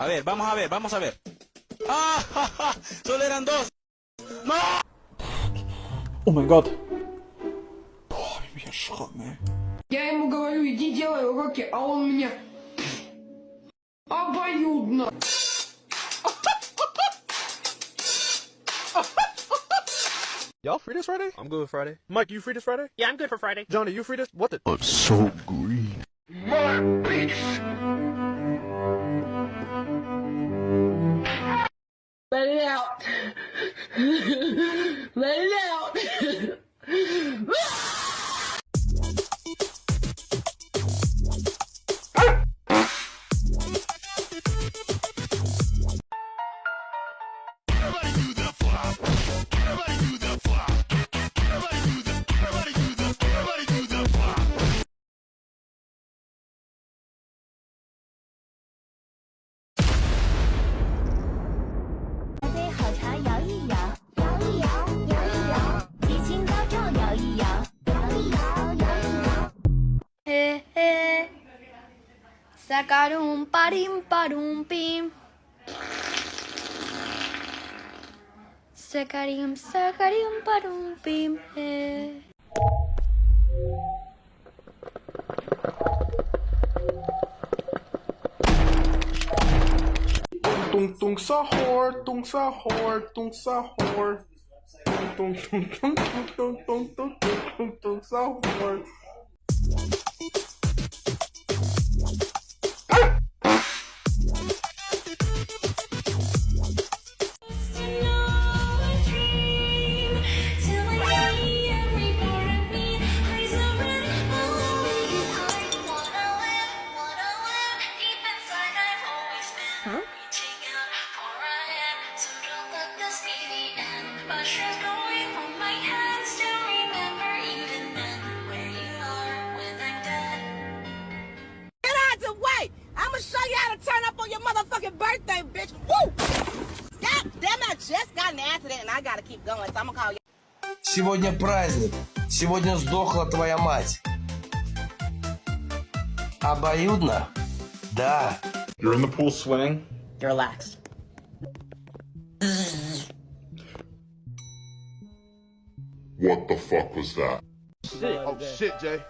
A ver, vamos a ver. ¡Ah! Ja, ja, solo eran dos. ¡No! Oh my god. Я шокный. Я ему говорю, иди делай уроки, а он мне обоюдно. Y'all free this Friday? I'm good with Friday. Mike, you free this Friday? Yeah, I'm good for Friday. Johnny, you free this? What the? I'm so green. Let it out. Let it out. Sacarum parim parum pim. Sacarim parum pim. Tung sahur, tung sahur, tung sahur. Tung sahur. I'ma show you how to turn up on your motherfucking birthday, bitch. Woo! God damn, I just got in an accident and I gotta keep going, so I'm gonna call you. Сегодня праздник. Сегодня сдохла твоя мать. Обоюдно? Да. You're in the pool swimming. You're relaxed. What the fuck was that? Oh shit, Jay.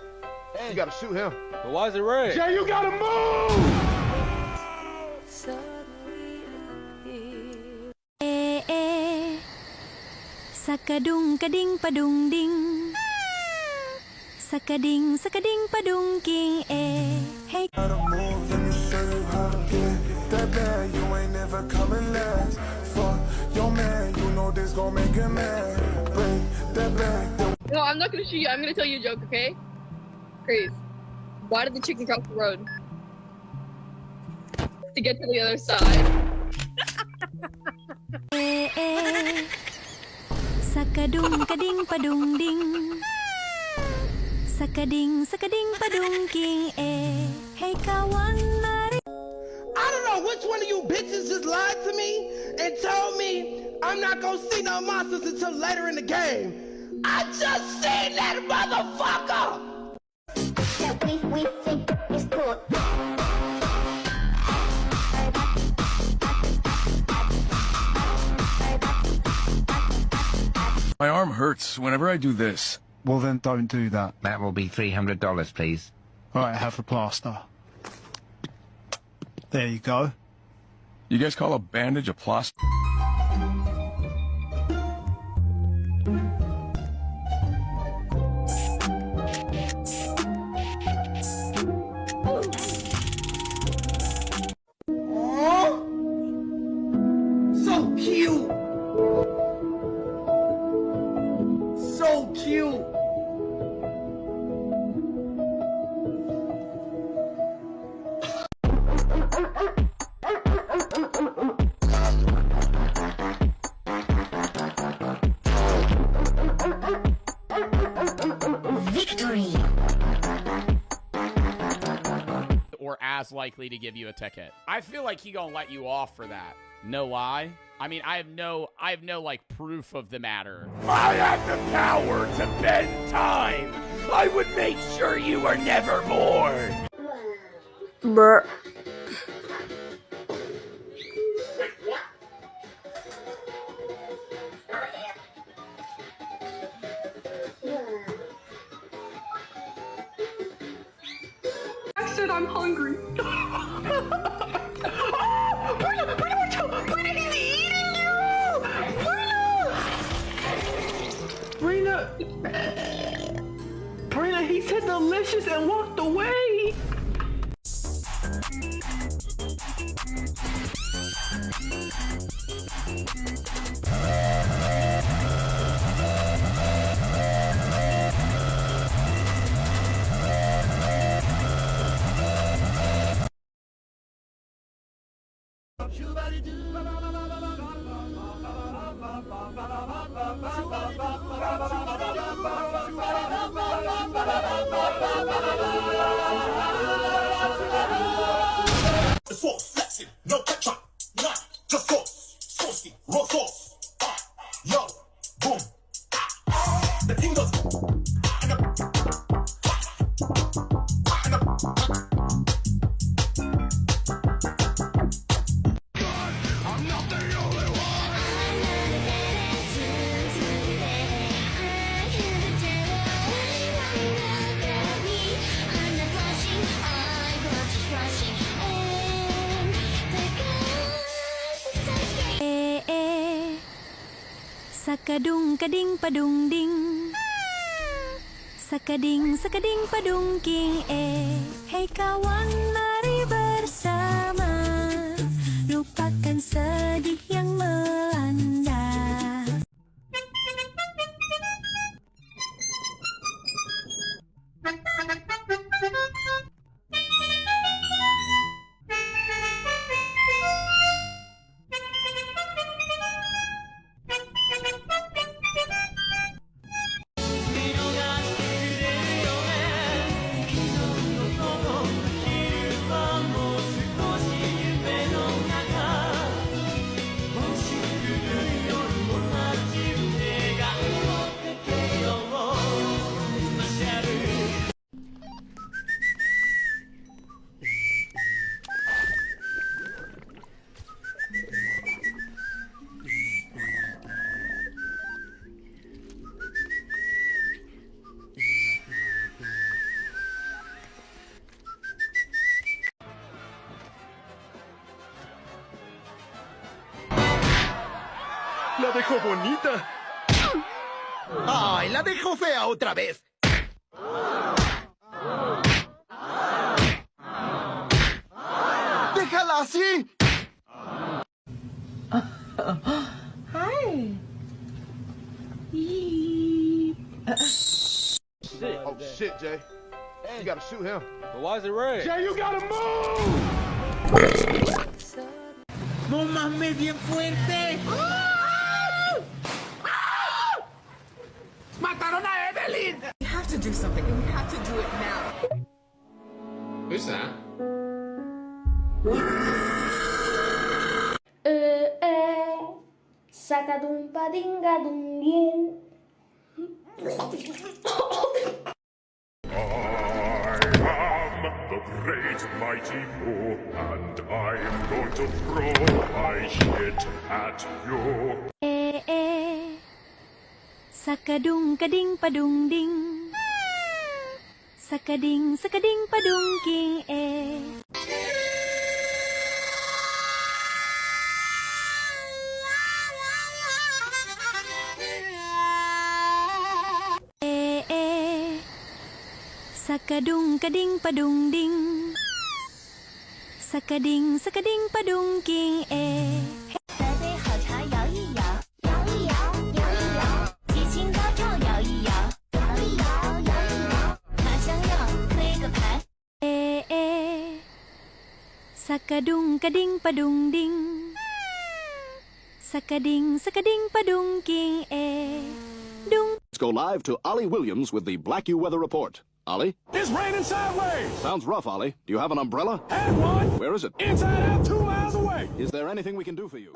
You gotta shoot him. But why is it red? Jay, you gotta move! Sakadung kading padung ding. Sakading padung king Hey. That bad, you ain't never coming last. Fuck your man, you know this gon' make him mad. Break that back. No, I'm not gonna shoot you. I'm gonna tell you a joke, okay? Craze. Why did the chicken cross the road? To get to the other side. Sakadung kading padung ding. Sakading padung king Hey kawan mari. I don't know which one of you bitches just lied to me and told me I'm not gonna see no monsters until later in the game. I just seen that motherfucker! We think it's cool. My arm hurts whenever I do this. Well then don't do that. That will be $300, please. Alright, have a plaster. There you go. You guys call a bandage a plaster? So cute! So cute! Victory. Or as likely to give you a ticket. I feel like he gonna let you off for that. No lie. I mean, I have no like proof of the matter. If I had the power to bend time, I would make sure you were never born. Brr. said I'm hungry. Brina, he's eating you! Brina, he said delicious and walked away. Sauce, flexing, no ketchup, nah, just sauce, saucy, raw sauce, yo, boom, the thing goes, I'm not the only one. Sakadung kading padung ding. Sakading sakading padung king Hey kawan mari bersama lupakan sedih yang melanda. La dejó bonita. ¡Ay, la dejó fea otra vez! ¡Déjala así! Hi. Oh, shit, Jay. You gotta shoot him. But why is it red? Jay, you gotta move! No mames, bien fuerte. Mataron a Evelyn. We have to do something, and we have to do it now. Who's that? Sacadumpa dinga dungin. The great mighty Pooh, and I'm going to throw my shit at you. Sakadung kading padung ding. Sakading sakading padung king Sakadung kading padung ding. Sakading sakading padung king 来杯好茶摇一摇，摇一摇，摇一摇，激情高潮摇一摇，摇一摇，摇一摇，他想要推个牌。Sakadung kading padung ding. Sakading sakading padung king dung. Let's go live to Ollie Williams with the Black U Weather Report. Ollie? It's raining sideways! Sounds rough, Ollie. Do you have an umbrella? Had one! Where is it? Inside out, 2 miles away! Is there anything we can do for you?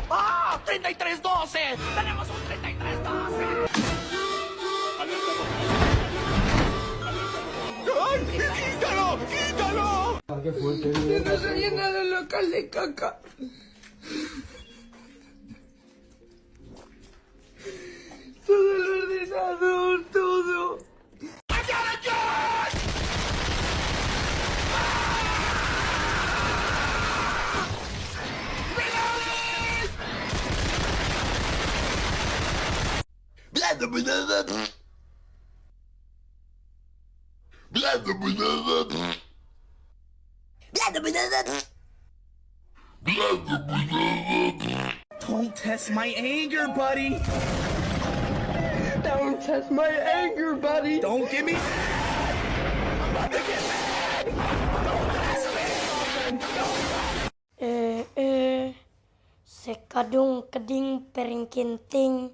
¡Ah! ¡3312! ¡Tenemos un 3312! ¡Ay! ¡Quítalo! ¡Quítalo! ¡Qué fuerte! Se nos ha llenado el local de caca. Todo el ordenador, todo. I got a gun! Don't test my anger, buddy. Don't test my anger, buddy. Don't give me. I'm about to get mad. Don't test me. Sekadung keding pering kinting.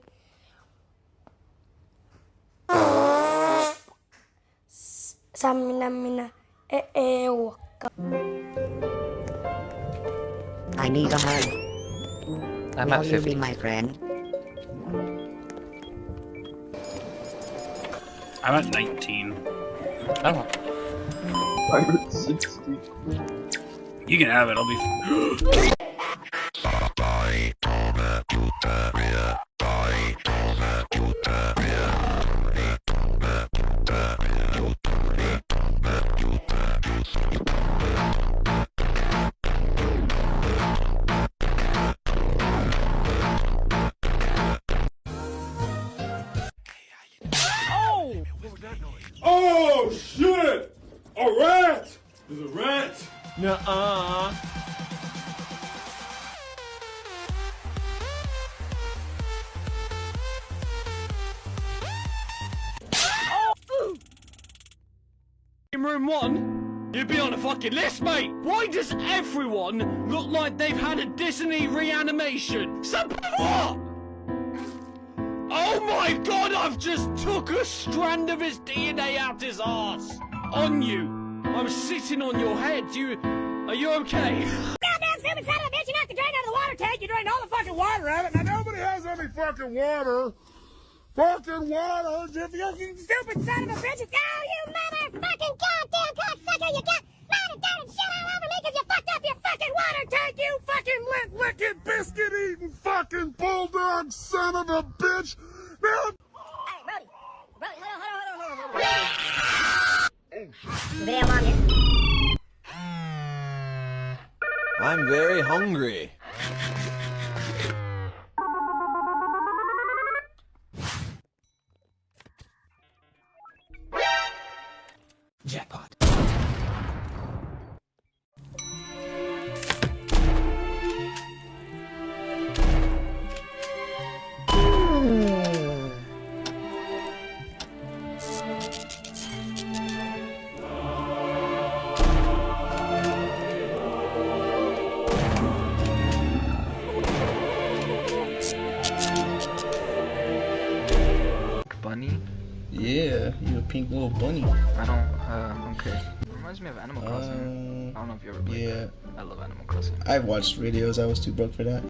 Samina waka. I need a hug. I'm at Will you 50. be my friend? I'm at 19. Oh. I'm at 60. You can have it, I'll be... Oh shit! A rat! There's a rat! Nuh-uh. In room 1, you'd be on a fucking list, mate! Why does everyone look like they've had a Disney reanimation? What? Oh my god, I've just took a strand of his DNA out his ass! On you! I'm sitting on your head, are you okay? Goddamn stupid son of a bitch, you knocked the drain out of the water tank, you drained all the fucking water out of it. Now nobody has any fucking water! Fucking water! You stupid son of a bitch! Oh, you motherfucking goddamn cocksucker! You got monotone shit all over me because you fucked up your fucking water tank, you fucking Lip-licking, biscuit-eating fucking bulldog son of a bitch! Now... Hey, Brody, hold on. Video on you. I'm very hungry. Jackpot. Bunny? Yeah, you're a pink little bunny. I don't, okay. Reminds me of Animal Crossing. I don't know if you ever played that. I love Animal Crossing. I watched videos, I was too broke for that.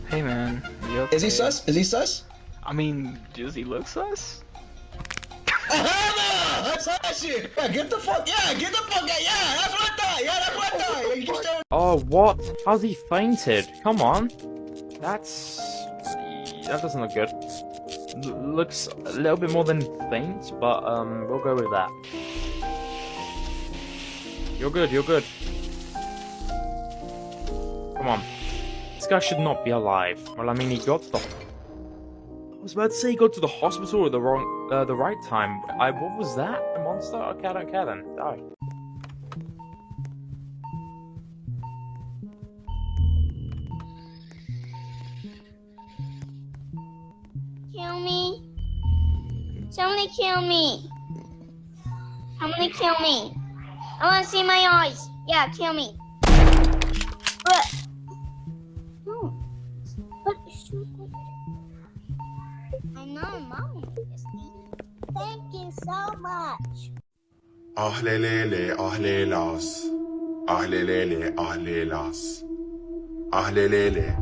Hey man, you okay? Is he sus? Is he sus? I mean, does he look sus? I saw that shit! Yeah, get the fuck out! Yeah, that's what I thought! Yeah, that's what I thought! You keep staring. Oh, what? How's he fainted? Come on. That doesn't look good. Looks a little bit more than faint, but we'll go with that. You're good, you're good. Come on. This guy should not be alive. Well, I mean, he got to the... I was about to say he got to the hospital at the right time. What was that? A monster? Okay, I don't care then. Die. Kill me. Somebody kill me. Somebody kill me. I want to see my eyes. Yeah, kill me. What? No. What? I know, Mom. Thank you so much. Ahlelele, ahlelas. Ahlelele, ahlelas. Ahlelele,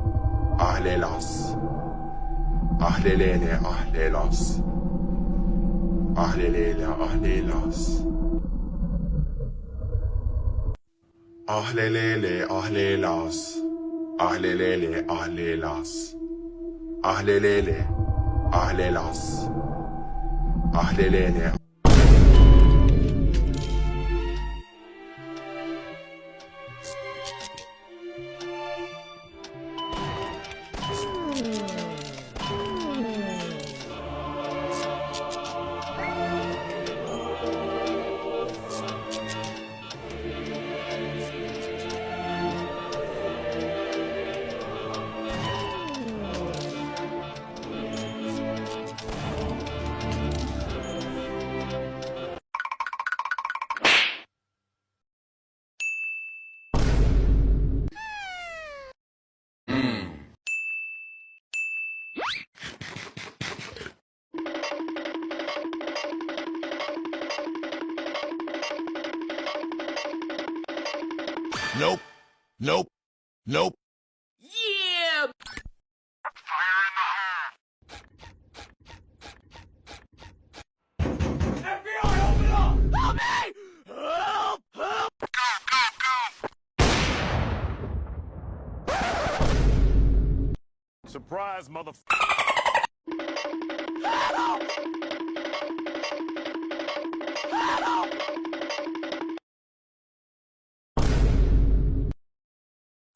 ahlelas. Ahlelele, ahlelas. Ahlelele, ahlelas. Ahlelele, ahlelas. Ahlelele, ahlelas. Ahlelele, ahlelas. Ahlelele. Nope. Nope. Nope. Yeah! Surprise, mother.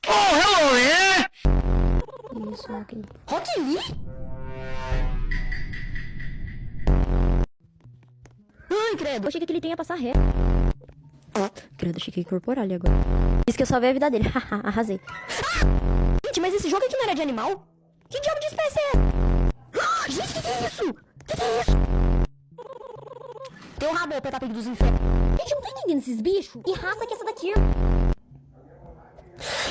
Oh, hello there! Rock Lee? Ai, credo. Achei que ele ia passar ré. Credo, achei que ia incorporar ali agora. Isso que eu salvei a vida dele. Haha, arrasei. Gente, mas esse jogo aqui não era de animal? Que diabo de espécie é? Gente, que é isso? Que é isso? Tem um rabo, Peppa Pig dos infernos. Gente, eu não tô entendendo esses bichos. Que raça que é essa daqui?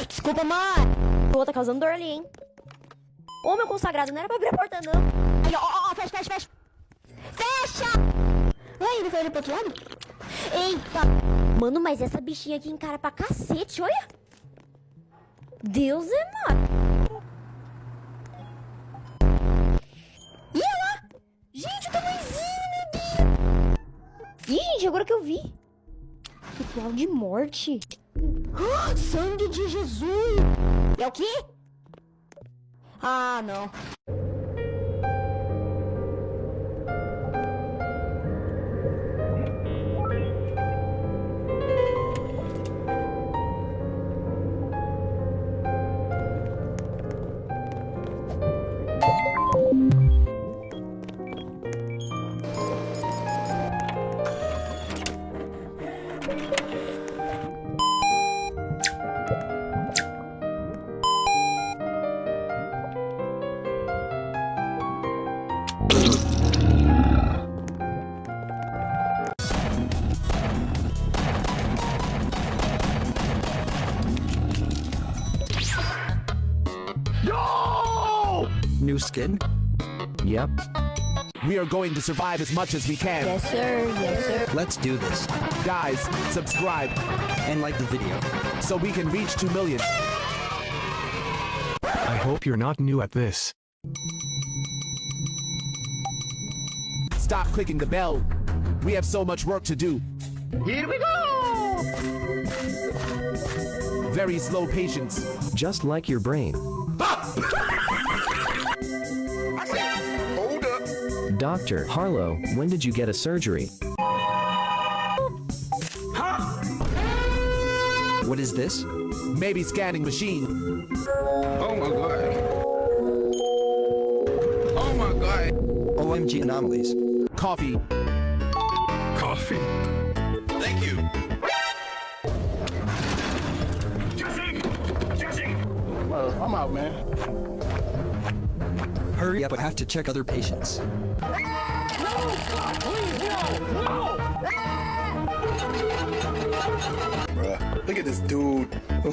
Desculpa, mãe. O outro tá causando dor ali, hein? Ô, meu consagrado, não era pra abrir a porta, não. Aí, ó, fecha, fecha, fecha. Fecha! Ai, ele foi ali pro outro lado? Eita! Mano, mas essa bichinha aqui encara pra cacete, olha! Deus é mano! E ela? Gente, o tamanhozinho, meu Deus! Ih, gente, agora que eu vi. Ritual de morte. Sangue de Jesus! É o quê? Ah, não. New skin? Yep. We are going to survive as much as we can. Yes, sir. Yes, sir. Let's do this. Guys, subscribe and like the video so we can reach 2 million. I hope you're not new at this. Stop clicking the bell. We have so much work to do. Here we go! Very slow patience. Just like your brain. Hold up. Dr. Harlow, when did you get a surgery? What is this? Maybe scanning machine. Oh my god. Oh my god. OMG anomalies. Coffee. Coffee. Thank you. Well, I'm out, man. Hurry up, I have to check other patients. Bruh, look at this dude. Oh,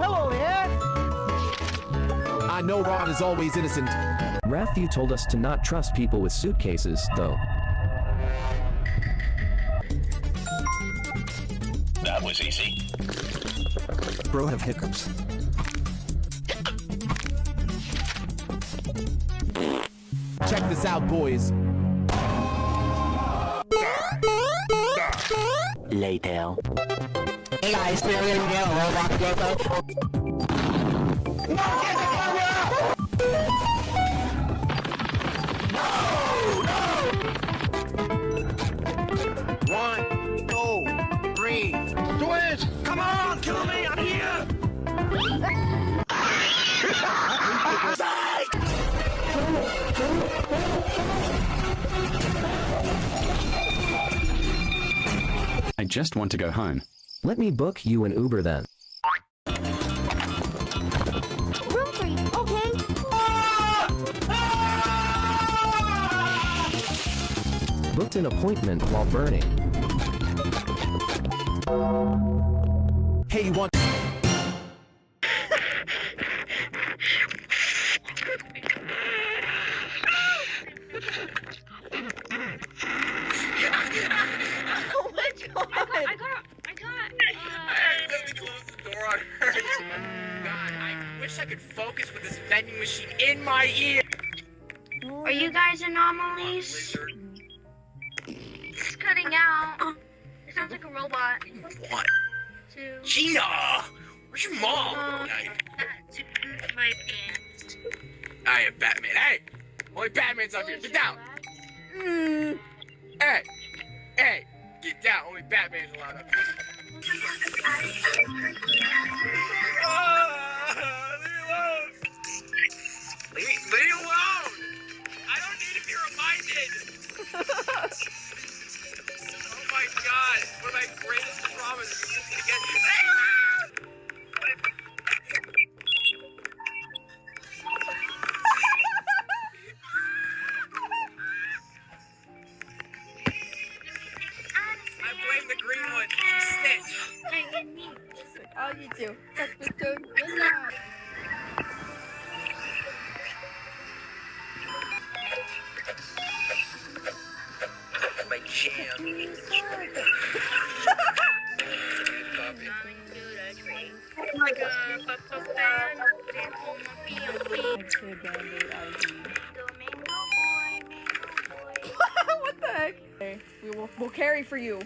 hello there. I know Ron is always innocent. Matthew told us to not trust people with suitcases, though. That was easy. Bro have hiccups. Check this out, boys. Later. Hey guys, we're gonna get a Roblox logo. One, two, three. Twitch, come on, kill me, I'm here. I just want to go home. Let me book you an Uber then. Room 3, okay. Booked an appointment while burning. Hey, you want... vending machine in my ear. Are you guys anomalies? It's cutting out. It sounds like a robot. What? Two. Gina! Where's your mom? To my pants. I am Batman. Hey! Only Batman's up here. Get down! Hey! Hey! Get down. Only Batman's allowed up here. Leave me alone! I don't need to be reminded! Oh my god! One of my greatest traumas is just gonna get. I blame the green one. She snitched. All you do. That's the good job. My jam. Oh my god. What the heck? Okay, we'll carry for you.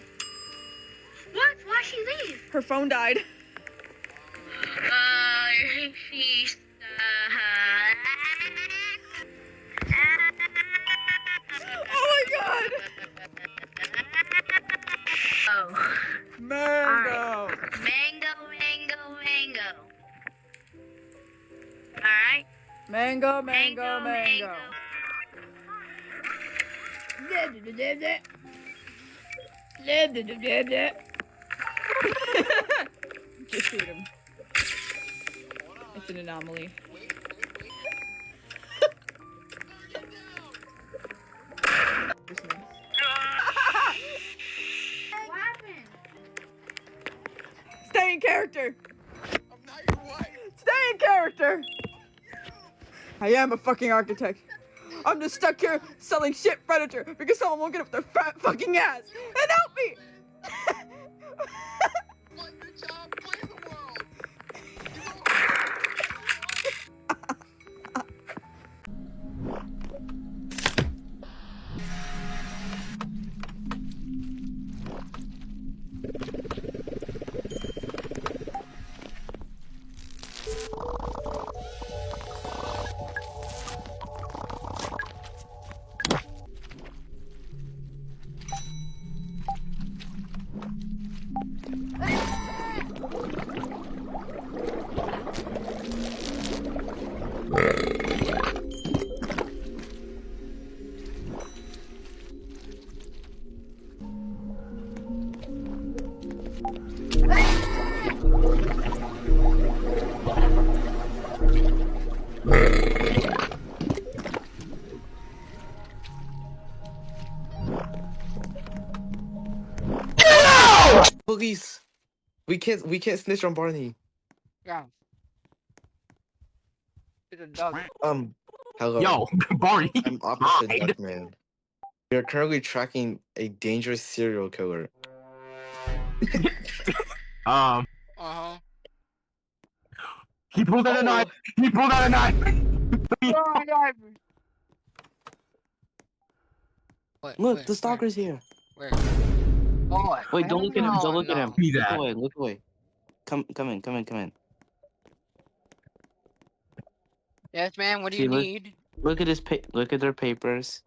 What? Why'd she leave? Her phone died. She's Oh my god! Oh. Mango! Mango. Alright. Mango. Just shoot him. It's an anomaly. What happened? Stay in character! Stay in character! I am a fucking architect. I'm just stuck here selling shit furniture because someone won't get up their fat fucking ass and help me! Police. We can't snitch on Barney. Yeah. It's a dog. Hello. Yo, Barney. I'm Officer Duckman. We are currently tracking a dangerous serial killer. Uh-huh. He pulled out a knife. He pulled out a knife. Look, the stalker's here. Where? Oh, Wait, don't look at him. Don't look at him. Be Look that. away. Look away. Come in. Yes, man. What do See, you look- need? Look at his look at their papers.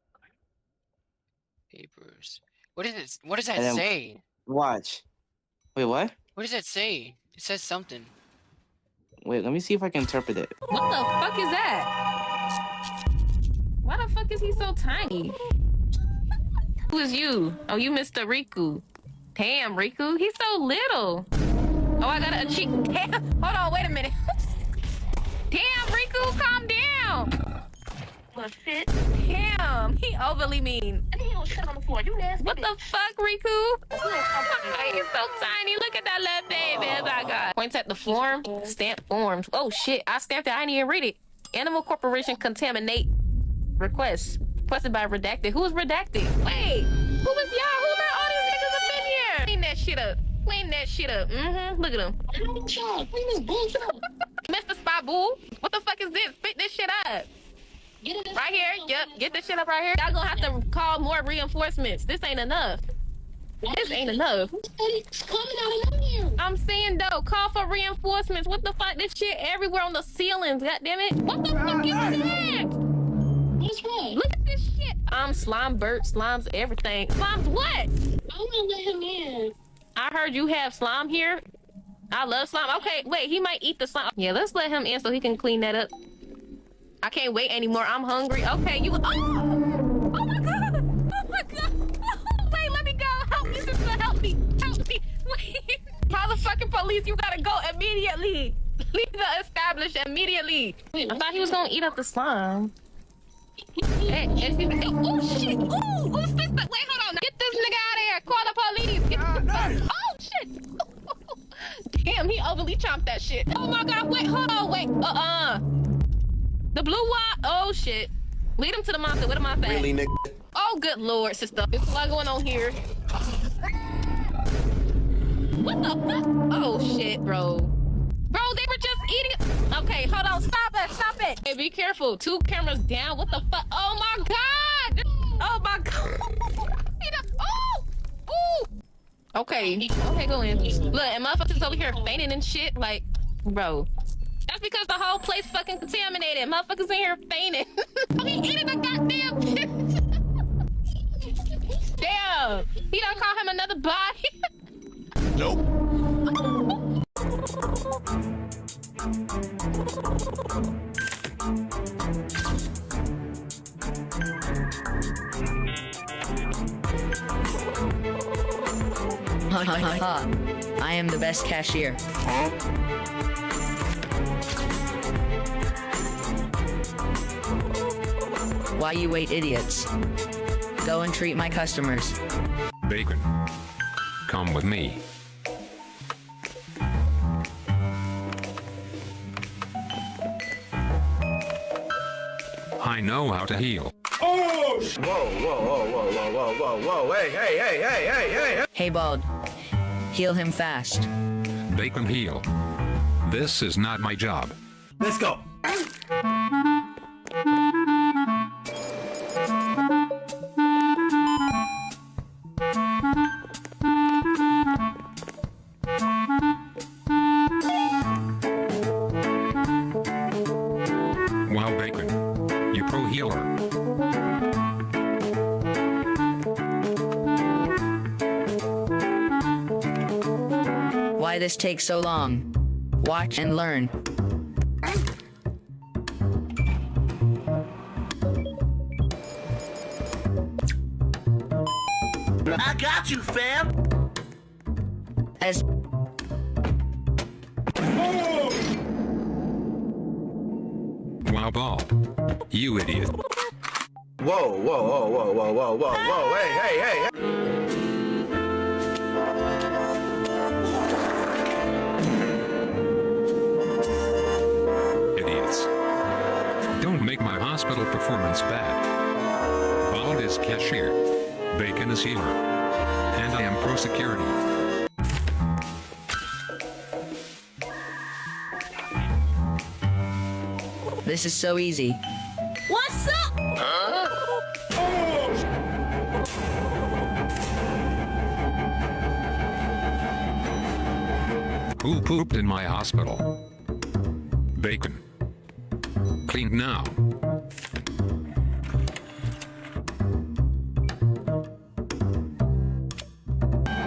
Papers. What is it? What does that And then- say? Watch. Wait, what? What does that say? It says something. Wait, let me see if I can interpret it. What the fuck is that? Why the fuck is he so tiny? Who is you? Oh, you Mr. Riku. Damn, Riku, he's so little. Oh, I got a cheek. Damn, hold on, wait a minute. Damn, Riku, calm down. Well, shit. Damn, he overly mean. And he don't shit on the floor. You nasty. What the fuck, Riku? Oh, he's so tiny. Look at that little baby. Oh my god. Points at the form. Stamp forms. Oh shit, I stamped it. I didn't even read it. Animal Corporation contaminate request. Requested by redacted. Who is redacted? Wait, who is y'all? Who let all these niggas up in here? Clean that shit up. Clean that shit up. Mm-hmm. Look at them. Mr. Spaboo. What the fuck is this? Spit this shit up. Right here. Yep. Get this shit up right here. Y'all gonna have to call more reinforcements. This ain't enough. This ain't enough. It's coming out of here. I'm saying though, call for reinforcements. What the fuck? This shit everywhere on the ceilings. God damn it. What the fuck is that? What's wrong? Look at this shit. Slime Bert, slimes, everything. Slimes what? I'm gonna let him in. I heard you have slime here. I love slime. Okay, wait, he might eat the slime. Yeah, let's let him in so he can clean that up. I can't wait anymore. I'm hungry. Okay, you. Oh my god. Oh my god. Oh, wait, let me go. Help me, sister. Help me. Help me. Wait. Motherfucking police, you gotta go immediately. Leave the establishment immediately. I thought he was gonna eat up the slime. Hey, oh shit! Ooh, who's this? Wait, hold on! Get this nigga out of here! Call the police! Get this oh shit! Damn, he overly chomped that shit. Oh my god! Wait, hold on! Wait, the blue wire. Oh shit! Lead him to the monster. Where the monster? Really, nigga? Oh good lord, sister! There's a lot going on here. What the fuck? Oh shit, bro! Bro, they were just eating it. Okay, hold on. Stop it. Stop it. Hey, be careful. 2 cameras down. What the fuck? Oh, my God. Oh, my God. Oh. Ooh. Okay. Okay, go in. Look, and motherfuckers over here fainting and shit. Like, bro. That's because the whole place fucking contaminated. Motherfuckers in here fainting. Oh, he eating a goddamn fish. Damn. He done call him another body. Nope. Ha ha ha ha. I am the best cashier. Why you wait, idiots? Go and treat my customers. Bacon. Come with me. I know how to heal. Oh! Whoa, whoa, whoa, whoa, whoa, whoa, whoa, whoa, hey, hey, hey, hey, hey, hey! Hey, Bald. Heal him fast. Bacon heal. This is not my job. Let's go! Wow, Bacon. You pro healer. Why this takes so long? Watch and learn. I got you, fam! As Wow, Ball. You idiot. Whoa, whoa, whoa, whoa, whoa, whoa, whoa, whoa, hey, hey, hey, hey! Idiots. Don't make my hospital performance bad. Bald is cashier. Bacon is healer. And I am pro security. this is so easy. What's up? Who pooped in my hospital? Bacon. Cleaned now.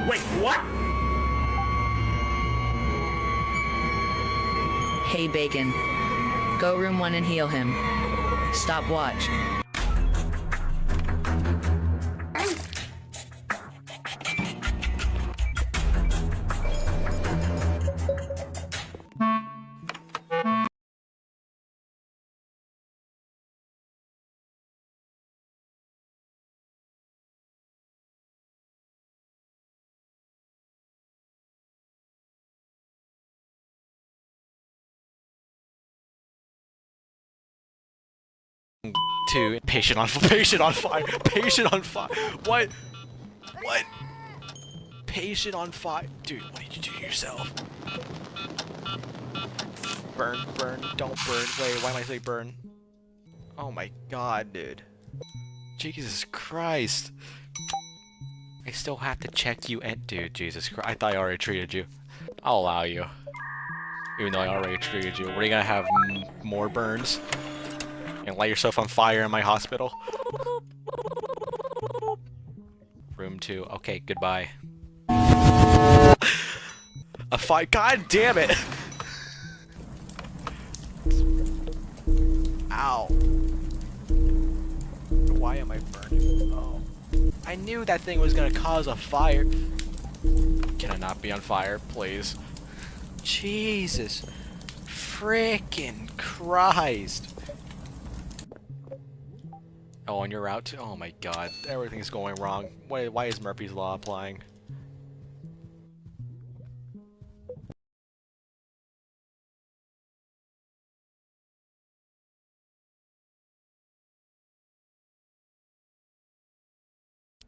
Wait, what? Hey, Bacon. Go room 1 and heal him. Stopwatch. To patient on fire, patient on fire, patient on fire. What? What? Patient on fire, dude. What did you do to yourself? Burn, burn, don't burn. Wait, why am I saying burn? Oh my god, dude. Jesus Christ. I still have to check you and dude, Jesus Christ. I thought I already treated you. I'll allow you. Even though I already treated you. Were you gonna have more burns? And light yourself on fire in my hospital? Room 2. Okay, goodbye. A fight. God damn it! Ow. Why am I burning? Oh. I knew that thing was gonna cause a fire. Can I not be on fire, please? Jesus. Frickin' Christ. Oh, and you're out too? Oh my god. Everything's going wrong. Why is Murphy's Law applying?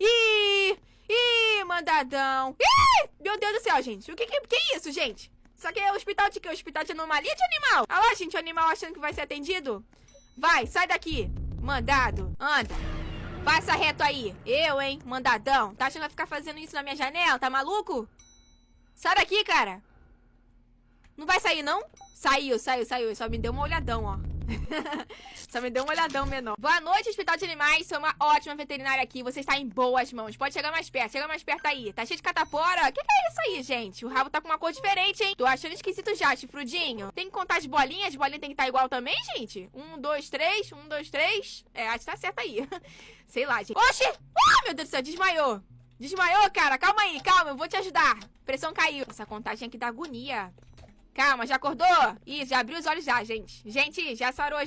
Ih, mandadão. Ih, meu Deus do céu, gente. O que é isso, gente? Isso aqui é hospital de quê? Hospital de anomalia de animal? Olha lá, gente, o animal achando que vai ser atendido. Vai, sai daqui. Mandado, anda. Passa reto aí. Eu, hein, mandadão. Tá achando que vai ficar fazendo isso na minha janela? Tá maluco? Sai daqui, cara. Não vai sair, não? Saiu. Só me deu uma olhadão, ó. Só me deu uma olhadão menor. Boa noite, Hospital de Animais. Sou uma ótima veterinária aqui. Você está em boas mãos. Pode chegar mais perto. Chega mais perto aí. Tá cheio de catapora? Que é isso aí, gente? O rabo tá com uma cor diferente, hein? Tô achando esquisito já, chifrudinho. Tem que contar as bolinhas? As bolinhas tem que estar igual também, gente? 1, 2, 3. 1, 2, 3. É, acho que tá certo aí. Sei lá, gente. Oxi! Meu Deus do céu, desmaiou. Desmaiou, cara. Calma aí, calma. Eu vou te ajudar. Pressão caiu. Essa contagem aqui dá agonia. Calma, já acordou? Ih, já abriu os olhos já, gente. Gente, já sarou.